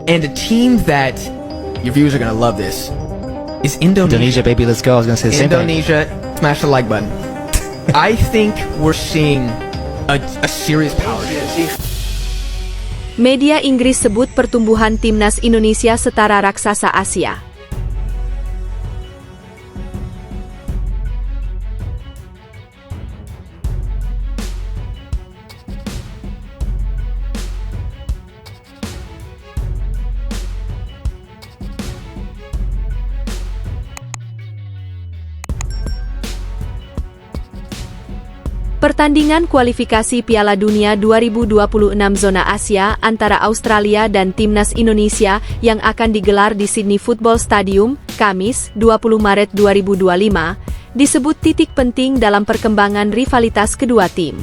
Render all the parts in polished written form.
And a team that your viewers are gonna love this is Indonesia. Indonesia, baby, let's go. I was gonna say the same thing. Indonesia, smash the like button. I think we're seeing a serious power shift. Media Inggris sebut pertumbuhan timnas Indonesia setara raksasa Asia. Pertandingan kualifikasi Piala Dunia 2026 zona Asia antara Australia dan timnas Indonesia yang akan digelar di Sydney Football Stadium, Kamis, 20 Maret 2025, disebut titik penting dalam perkembangan rivalitas kedua tim.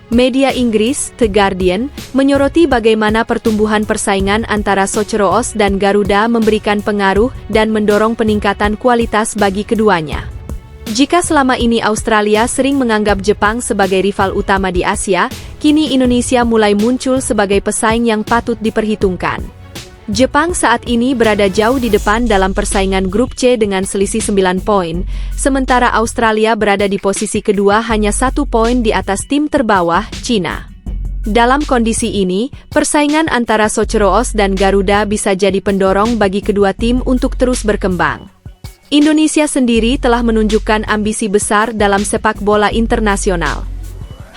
Media Inggris, The Guardian, menyoroti bagaimana pertumbuhan persaingan antara Socheroos dan Garuda memberikan pengaruh dan mendorong peningkatan kualitas bagi keduanya. Jika selama ini Australia sering menganggap Jepang sebagai rival utama di Asia, kini Indonesia mulai muncul sebagai pesaing yang patut diperhitungkan. Jepang saat ini berada jauh di depan dalam persaingan grup C dengan selisih 9 poin, sementara Australia berada di posisi kedua hanya 1 poin di atas tim terbawah, Cina. Dalam kondisi ini, persaingan antara Socheroos dan Garuda bisa jadi pendorong bagi kedua tim untuk terus berkembang. Indonesia sendiri telah menunjukkan ambisi besar dalam sepak bola internasional.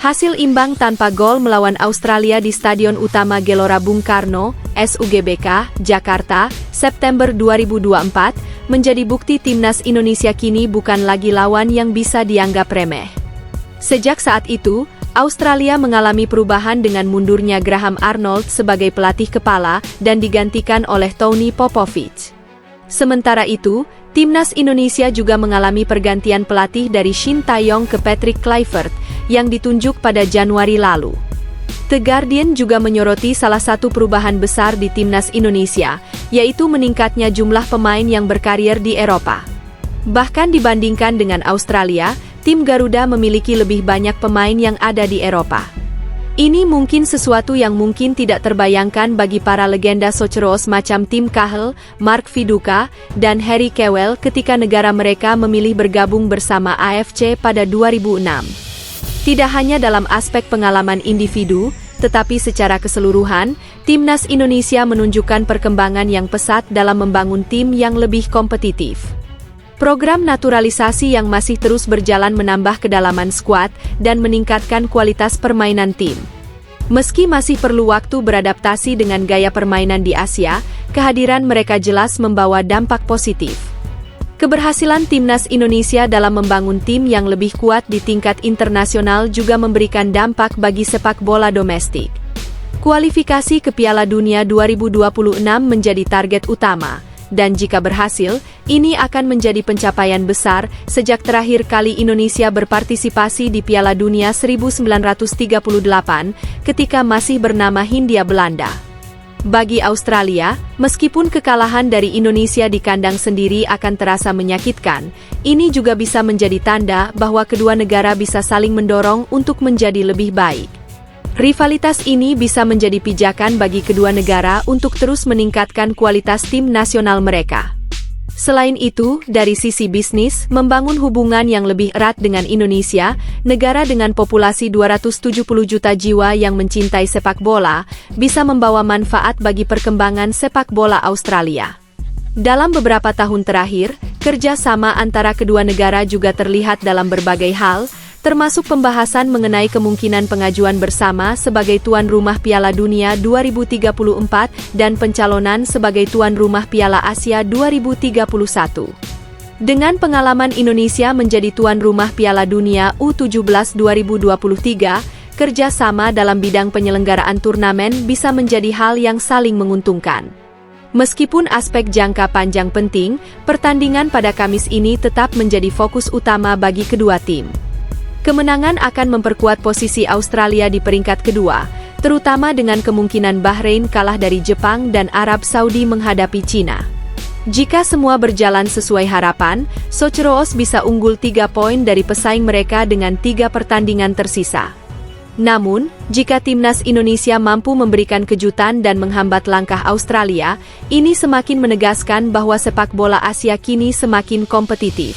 Hasil imbang tanpa gol melawan Australia di Stadion Utama Gelora Bung Karno, SUGBK, Jakarta, September 2024, menjadi bukti timnas Indonesia kini bukan lagi lawan yang bisa dianggap remeh. Sejak saat itu, Australia mengalami perubahan dengan mundurnya Graham Arnold sebagai pelatih kepala dan digantikan oleh Tony Popovich. Sementara itu, timnas Indonesia juga mengalami pergantian pelatih dari Shin Tae-yong ke Patrick Kluivert, yang ditunjuk pada Januari lalu. The Guardian juga menyoroti salah satu perubahan besar di timnas Indonesia, yaitu meningkatnya jumlah pemain yang berkarier di Eropa. Bahkan dibandingkan dengan Australia, tim Garuda memiliki lebih banyak pemain yang ada di Eropa. Ini mungkin sesuatu yang mungkin tidak terbayangkan bagi para legenda Socheroos macam Tim Cahill, Mark Viduka, dan Harry Kewell ketika negara mereka memilih bergabung bersama AFC pada 2006. Tidak hanya dalam aspek pengalaman individu, tetapi secara keseluruhan, timnas Indonesia menunjukkan perkembangan yang pesat dalam membangun tim yang lebih kompetitif. Program naturalisasi yang masih terus berjalan menambah kedalaman skuad dan meningkatkan kualitas permainan tim. Meski masih perlu waktu beradaptasi dengan gaya permainan di Asia, kehadiran mereka jelas membawa dampak positif. Keberhasilan timnas Indonesia dalam membangun tim yang lebih kuat di tingkat internasional juga memberikan dampak bagi sepak bola domestik. Kualifikasi ke Piala Dunia 2026 menjadi target utama. Dan jika berhasil, ini akan menjadi pencapaian besar sejak terakhir kali Indonesia berpartisipasi di Piala Dunia 1938 ketika masih bernama Hindia Belanda. Bagi Australia, meskipun kekalahan dari Indonesia di kandang sendiri akan terasa menyakitkan, ini juga bisa menjadi tanda bahwa kedua negara bisa saling mendorong untuk menjadi lebih baik. Rivalitas ini bisa menjadi pijakan bagi kedua negara untuk terus meningkatkan kualitas tim nasional mereka. Selain itu, dari sisi bisnis, membangun hubungan yang lebih erat dengan Indonesia, negara dengan populasi 270 juta jiwa yang mencintai sepak bola, bisa membawa manfaat bagi perkembangan sepak bola Australia. Dalam beberapa tahun terakhir, kerjasama antara kedua negara juga terlihat dalam berbagai hal, termasuk pembahasan mengenai kemungkinan pengajuan bersama sebagai tuan rumah Piala Dunia 2034 dan pencalonan sebagai tuan rumah Piala Asia 2031. Dengan pengalaman Indonesia menjadi tuan rumah Piala Dunia U17 2023, kerjasama dalam bidang penyelenggaraan turnamen bisa menjadi hal yang saling menguntungkan. Meskipun aspek jangka panjang penting, pertandingan pada Kamis ini tetap menjadi fokus utama bagi kedua tim. Kemenangan akan memperkuat posisi Australia di peringkat kedua, terutama dengan kemungkinan Bahrain kalah dari Jepang dan Arab Saudi menghadapi Cina. Jika semua berjalan sesuai harapan, Socheroos bisa unggul 3 poin dari pesaing mereka dengan 3 pertandingan tersisa. Namun, jika timnas Indonesia mampu memberikan kejutan dan menghambat langkah Australia, ini semakin menegaskan bahwa sepak bola Asia kini semakin kompetitif.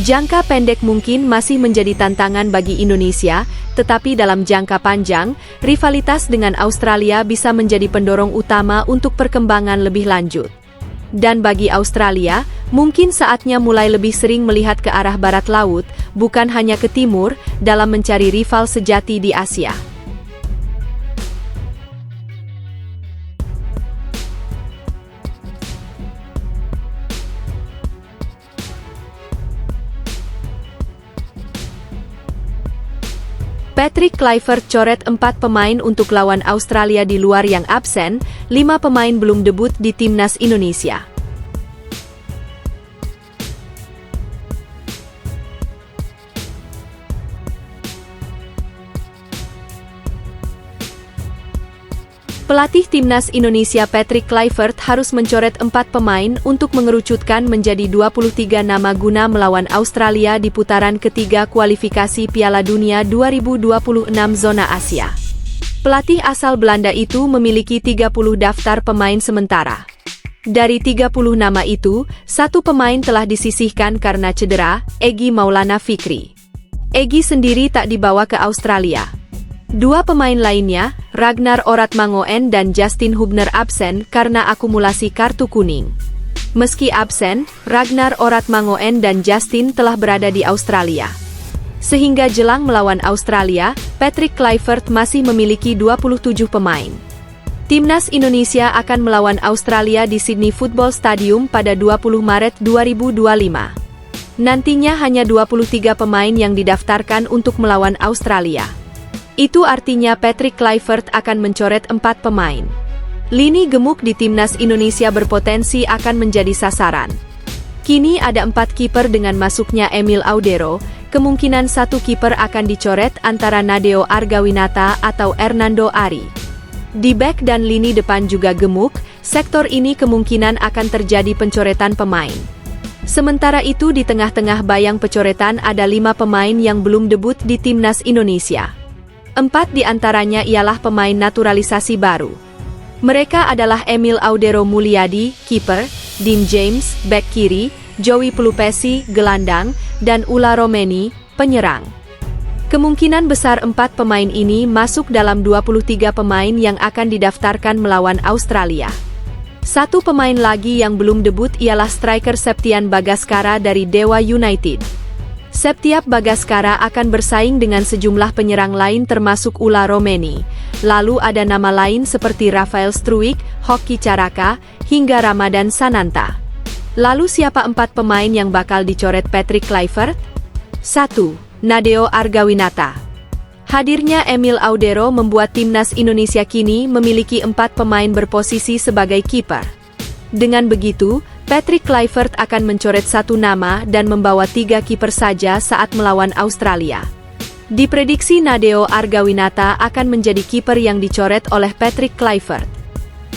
Jangka pendek mungkin masih menjadi tantangan bagi Indonesia, tetapi dalam jangka panjang, rivalitas dengan Australia bisa menjadi pendorong utama untuk perkembangan lebih lanjut. Dan bagi Australia, mungkin saatnya mulai lebih sering melihat ke arah barat laut, bukan hanya ke timur, dalam mencari rival sejati di Asia. Patrick Kluivert coret 4 pemain untuk lawan Australia di luar yang absen, 5 pemain belum debut di timnas Indonesia. Pelatih timnas Indonesia Patrick Kluivert harus mencoret 4 pemain untuk mengerucutkan menjadi 23 nama guna melawan Australia di putaran ketiga kualifikasi Piala Dunia 2026 zona Asia. Pelatih asal Belanda itu memiliki 30 daftar pemain sementara. Dari 30 nama itu, 1 pemain telah disisihkan karena cedera, Egy Maulana Fikri. Egy sendiri tak dibawa ke Australia. 2 pemain lainnya, Ragnar Oratmangoen dan Justin Hubner absen karena akumulasi kartu kuning. Meski absen, Ragnar Oratmangoen dan Justin telah berada di Australia. Sehingga jelang melawan Australia, Patrick Kluivert masih memiliki 27 pemain. Timnas Indonesia akan melawan Australia di Sydney Football Stadium pada 20 Maret 2025. Nantinya hanya 23 pemain yang didaftarkan untuk melawan Australia. Itu artinya Patrick Kluivert akan mencoret 4 pemain. Lini gemuk di timnas Indonesia berpotensi akan menjadi sasaran. Kini ada 4 kiper dengan masuknya Emil Audero, kemungkinan 1 kiper akan dicoret antara Nadeo Argawinata atau Hernando Ari. Di bek dan lini depan juga gemuk, sektor ini kemungkinan akan terjadi pencoretan pemain. Sementara itu di tengah-tengah bayang pencoretan ada 5 pemain yang belum debut di timnas Indonesia. 4 di antaranya ialah pemain naturalisasi baru. Mereka adalah Emil Audero Mulyadi, kiper, Dean James, bek kiri, Joey Pelupesi, gelandang, dan Ula Romeni, penyerang. Kemungkinan besar 4 pemain ini masuk dalam 23 pemain yang akan didaftarkan melawan Australia. 1 pemain lagi yang belum debut ialah striker Septian Bagaskara dari Dewa United. Septian Bagaskara akan bersaing dengan sejumlah penyerang lain termasuk Ula Romeni. Lalu ada nama lain seperti Rafael Struijk, Hoki Caraka, hingga Ramadan Sananta. Lalu siapa 4 pemain yang bakal dicoret Patrick Kluivert? 1. Nadeo Argawinata. Hadirnya Emil Audero membuat timnas Indonesia kini memiliki 4 pemain berposisi sebagai kiper. Dengan begitu, Patrick Kluivert akan mencoret 1 nama dan membawa 3 kiper saja saat melawan Australia. Diprediksi Nadeo Argawinata akan menjadi kiper yang dicoret oleh Patrick Kluivert.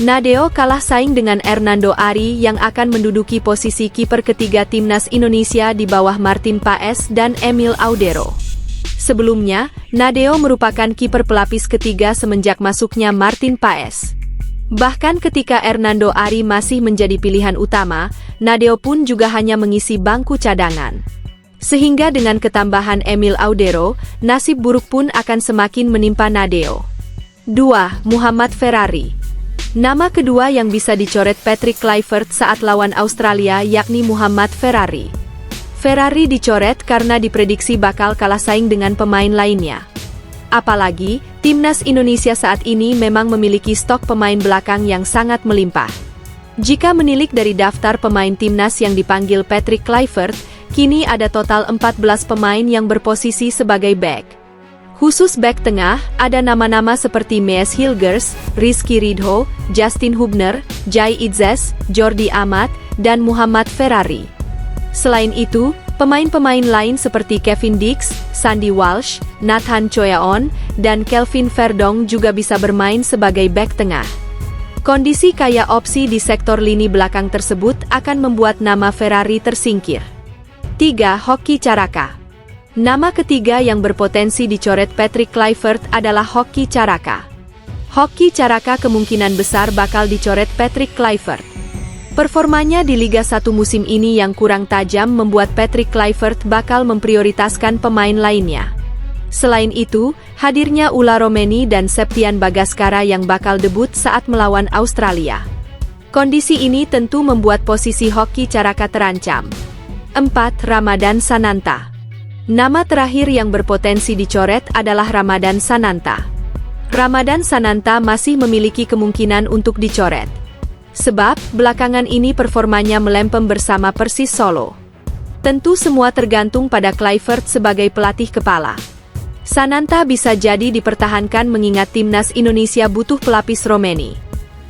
Nadeo kalah saing dengan Hernando Ari yang akan menduduki posisi kiper ketiga timnas Indonesia di bawah Martin Paes dan Emil Audero. Sebelumnya, Nadeo merupakan kiper pelapis ketiga semenjak masuknya Martin Paes. Bahkan ketika Hernando Ari masih menjadi pilihan utama, Nadeo pun juga hanya mengisi bangku cadangan. Sehingga dengan ketambahan Emil Audero, nasib buruk pun akan semakin menimpa Nadeo. 2. Muhammad Ferrari. Nama kedua yang bisa dicoret Patrick Kluivert saat lawan Australia yakni Muhammad Ferrari. Ferrari dicoret karena diprediksi bakal kalah saing dengan pemain lainnya. Apalagi, timnas Indonesia saat ini memang memiliki stok pemain belakang yang sangat melimpah. Jika menilik dari daftar pemain timnas yang dipanggil Patrick Kluivert, kini ada total 14 pemain yang berposisi sebagai bek. Khusus bek tengah, ada nama-nama seperti Mees Hilgers, Rizky Ridho, Justin Hubner, Jai Itzes, Jordi Amat, dan Muhammad Ferrari. Selain itu, pemain-pemain lain seperti Kevin Dix, Sandy Walsh, Nathan Choyaon, dan Kelvin Verdong juga bisa bermain sebagai bek tengah. Kondisi kaya opsi di sektor lini belakang tersebut akan membuat nama Ferrari tersingkir. 3. Hoki Caraka. Nama ketiga yang berpotensi dicoret Patrick Kluivert adalah Hoki Caraka. Hoki Caraka kemungkinan besar bakal dicoret Patrick Kluivert. Performanya di Liga 1 musim ini yang kurang tajam membuat Patrick Kluivert bakal memprioritaskan pemain lainnya. Selain itu, hadirnya Ula Romeni dan Septian Bagaskara yang bakal debut saat melawan Australia. Kondisi ini tentu membuat posisi Hoki Caraka terancam. 4. Ramadan Sananta. Nama terakhir yang berpotensi dicoret adalah Ramadan Sananta. Ramadan Sananta masih memiliki kemungkinan untuk dicoret. Sebab, belakangan ini performanya melempem bersama Persis Solo. Tentu semua tergantung pada Kluivert sebagai pelatih kepala. Sananta bisa jadi dipertahankan mengingat timnas Indonesia butuh pelapis Romeni.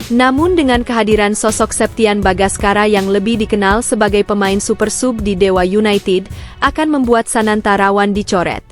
Namun dengan kehadiran sosok Septian Bagaskara yang lebih dikenal sebagai pemain super sub di Dewa United, akan membuat Sananta rawan dicoret.